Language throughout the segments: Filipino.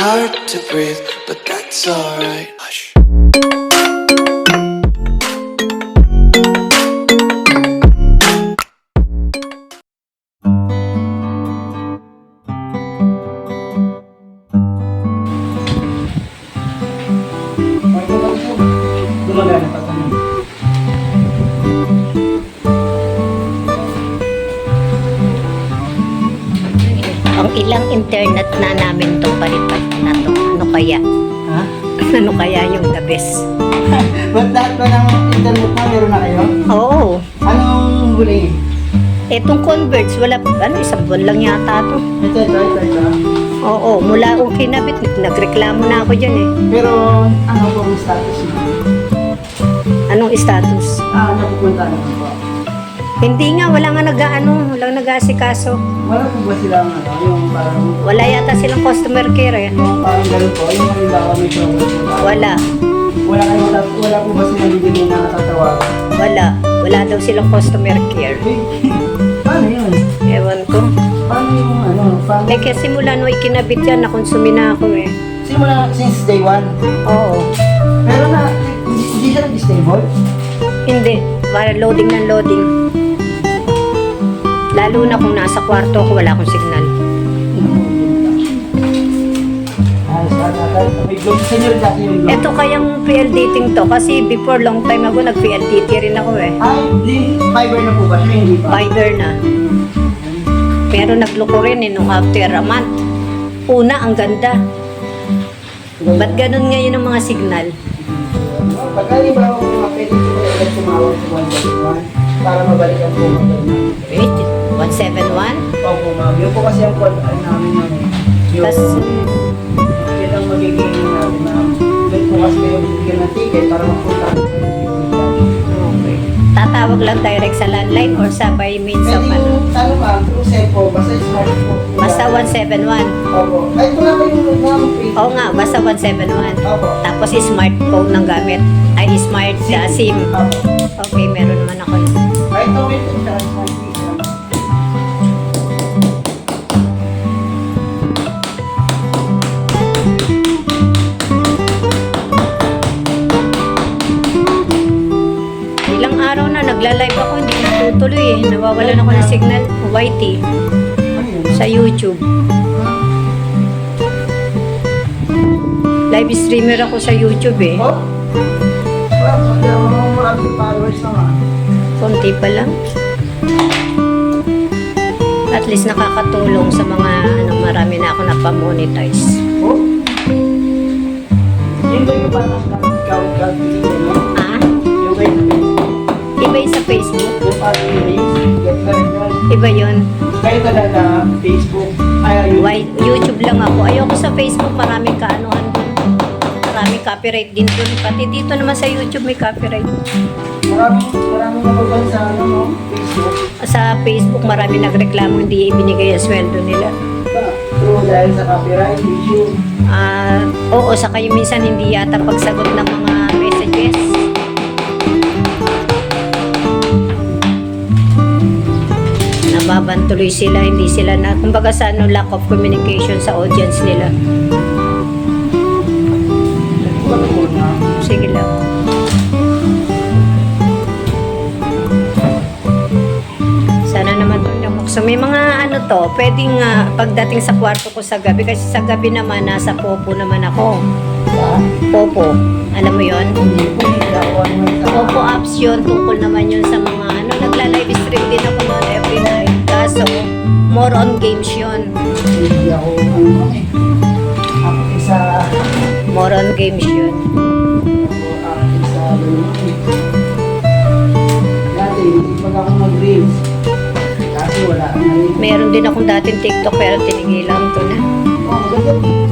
hard to breathe, but that's alright. Hush. Gumagana pa kami. Ang ilang internet na namin itong palipat na to. Ano kaya? Ha? Ano kaya yung the best? Ba't lahat ba ng internet na meron na kayo? Oo. Anong huli? Etong Converge, wala, isang buwan lang yata to. Ito. Oo, mula akong kinabit, nagreklamo na ako dyan eh. Pero ano po ang status niyo? Anong status? Napupunta na po. Hindi nga, wala nga walang nag-aasikaso. Wala po ba silang yung parang... Wala yata silang customer care eh. Yung parang ganun po, yung halimbawa may problem po. Wala, Wala po ba silang bibigyan na natatawagan? wala daw silang customer care. Paano yun? Ewan ko. Paano yung paano? Eh kasi mula nung ikinabit yan, nakonsumi na ako eh. Simula since day one. Oo. Pero hindi siya nag-stable? Hindi, para loading ng loading. Lalo na kung nasa kwarto ko, wala akong signal. Senior dati yung blog. Ito kayang PLDT to kasi before long time ago nag-PLDT rin ako eh. Fiber na po ba siya? Hindi pa? Fiber na. Pero nagloko rin eh nung after a month. Una, ang ganda. Ba't ganun ngayon ang mga signal? Pagka ba ako pwede ko ulit tumawag sa 171 para mabalikan po Wait, 171? Opo ma'am. Yun po kasi ang call namin namin. Tas, Yun ang magiging namin ma'am. Doon po kasi kayo bigyan ng ticket para mapunta. okay. Tatawag lang direct sa landline or sa by means Pwede of yung ano ma'am, through cellphone, basta smartphone. Basta 171. Opo. Ay, ito na ba yung ma'am? Oo nga, basta 171. Opo. Tapos smartphone ng gamit. Ay, smart SIM. Opo. Okay, meron naman ako. Ay, ito wait po siya. Smart TV. Ilang araw na nagla-live ako, hindi natutuloy eh. Nawawalan ako ng signal. YT Ayun. sa YouTube. Live streamer ako sa YouTube eh. Oh? Maraming followers na nga. Konti pa lang. At least nakakatulong sa mga marami na ako napamonetize. Oh? Yun ba yung parang kawag-kawag-kawag? Ah? Yung ba yung Iba yung sa Facebook? yung parang reels? Get na rin yun. Iba yun. Kayo talaga, Facebook. YouTube lang ako. Ayoko sa Facebook, maraming kaanuhan dun. Maraming copyright din dun. Pati dito naman sa YouTube may copyright. Maraming nababan sa Facebook. Sa Facebook, marami nagreklamo hindi ibinigay ang sweldo nila. True dahil sa copyright issue. Oo, sa kayo minsan hindi yata pagsagot ng mga messages. Nababan tuloy sila, hindi sila na, kumbaga sa lack of communication sa audience nila. Sige lang. Sana naman to so may mga pwedeng pagdating sa kwarto ko sa gabi kasi sa gabi naman nasa Popo naman ako. Popo, alam mo yon? Popo apps yun, tungkol naman yun sa mga nagla-live stream din ako noon every night. Kaso, more on games yun. Hindi ako, ako isa, More on games yun. ako isa, dati, pag ako mag-reels, kasi wala na rin. Meron din akong dating TikTok pero tinigilan ko na. Oh, ganda.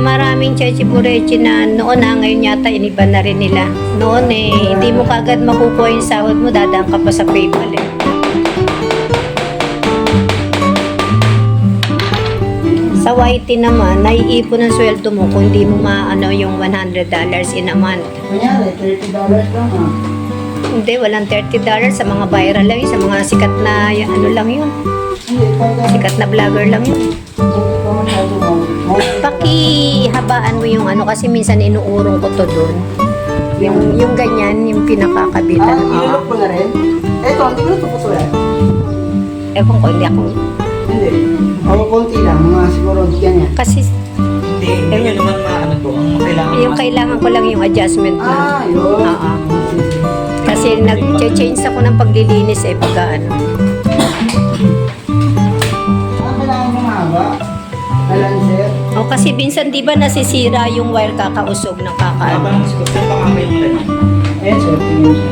Maraming chechi-purechi na noon ngayon yata iniba na rin nila. Noon hindi mo kagad makukuha yung sahod mo, dadaan ka pa sa PayPal eh. Sa YT naman, naiipon ang sweldo mo kung di mo yung $100 in a month. Kunyari, $30 lang ha. Hindi, walang $30 sa mga viral lang yun, sa mga sikat na lang yun. Hindi, pag Sikat na vlogger lang yun. hindi pa masyado Pakihabaan mo yung ano kasi minsan inuurong ko to doon. Yung ganyan, yung pinakakabitan. Ilulok ko na rin. Eto, hindi ko na tuputulan. Ewan ko, hindi ako. Hindi. Ako konti lang, mga siguro ganyan. Kasi Hindi nyo naman maano to. Ang kailangan yung kailangan ko lang yung adjustment na. Yun. Oo. Kasi nag-change ako ng paglilinis pagka ano. Kailangan mo mahaba. Balancer. O kasi minsan di ba nasisira yung wire kakausog ng kakaano. Habang sa pangamay yung ganyan. Ayan, sir. Tingnan siya.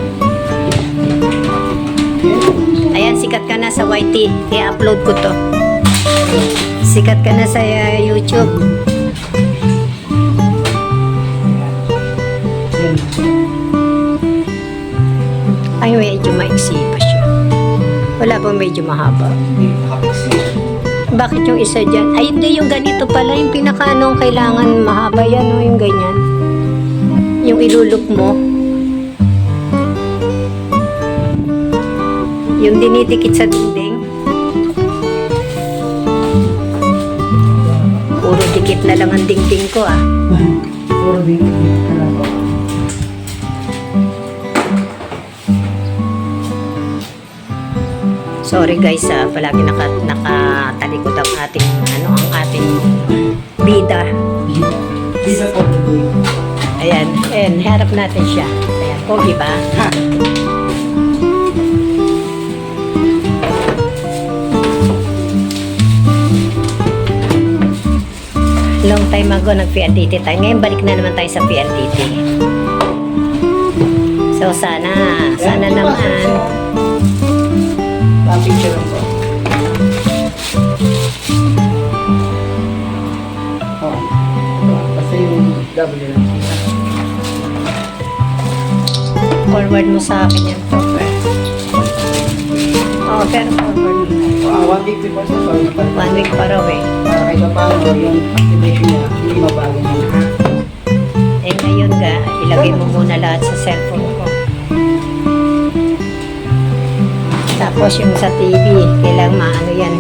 Ayan, sikat ka na sa YT. I-upload ko to. Sikat ka na sa YouTube. Yan. Ay, medyo maiksi pa siya. Wala bang medyo mahaba? Bakit yung isa dyan? Ay, hindi, yung ganito pala, yung pinakaano kailangan mahaba yan, no? Yung ganyan. Yung ilulok mo. Yung dinidikit sa dingding. Puro dikit na lang ang dingding ko, ah. Puro din. Sorry guys, palagi nakatalikod ang ating, ang ating bida. Bisa po. Ayan, harap natin siya. Ayan, pogi ba? Ha. Long time ago nag-PLDT tayo. Ngayon balik na naman tayo sa PLDT. So sana naman. Picture lang po. Kasi yung W lang. Forward mo sa akin yan, Topper. Oo, pero forward mo na. 1 week before sa sorry. 1 week pa raw eh. Para kahit paano yung activation niya, hindi mabago niya. Eh ngayon ga, ilagay mo muna lahat sa cellphone ko. Tapos yung sa TV, kailangan maano yan.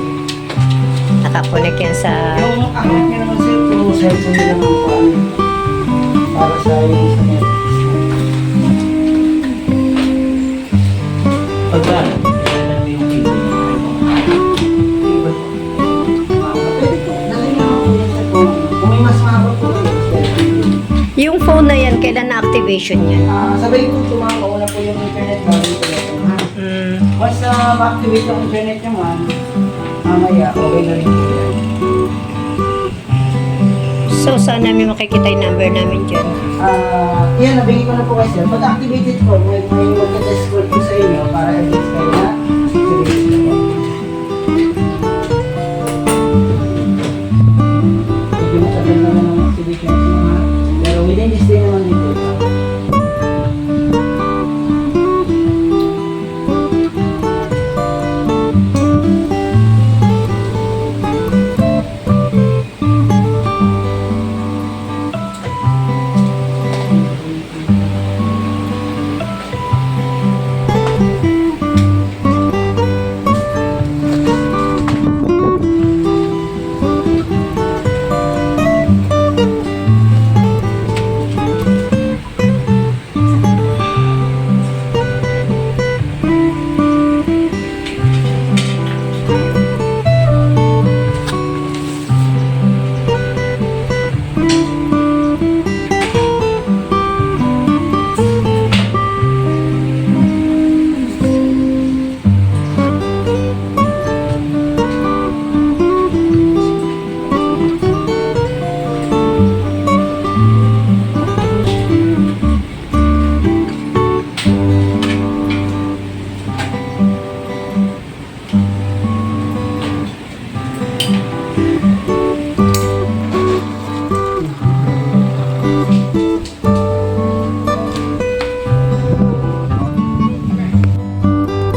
Nakakonek yan sa... Yung account niya naman sir, puro cellphone niya naman po ano. Para sa yung sa net. Pagka, kailangan yung video. Pwede po. Dali na ako yun sir. Kung may mas mahaba po Yung phone na yan, kailan na activation yan? sabay po tumakauna po yung internet bago yung telephone ha. Once na ma-activate yung internet nyo man, mamaya okay na rin po yan. So, saan namin makikita yung number namin dyan? Yan, nabigay ko na po kayo sir. Pag activated po, may magka-test code po sa inyo para at-least kayo na activate na po. Medyo matagal naman ang activation ito ha. Pero within this day naman dito.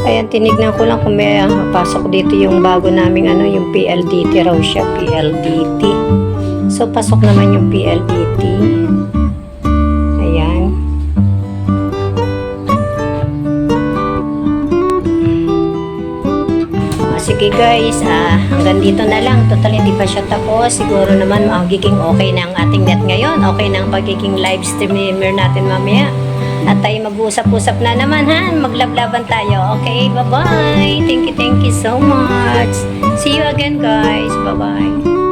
Ayan, tinignan ko lang kung may pasok dito yung bago naming yung PLDT raw siya, PLDT. So, pasok naman yung PLDT. Ayan. Sige, sige guys, hanggang dito na lang. Total hindi pa siya tapos. Siguro naman magiging okay na ang ating net ngayon. Okay na ang pagiging live streamer natin mamaya. At tayo mag-uusap-usap na naman ha. Maglablaban tayo. Okay, bye-bye. Thank you so much. See you again guys. Bye-bye.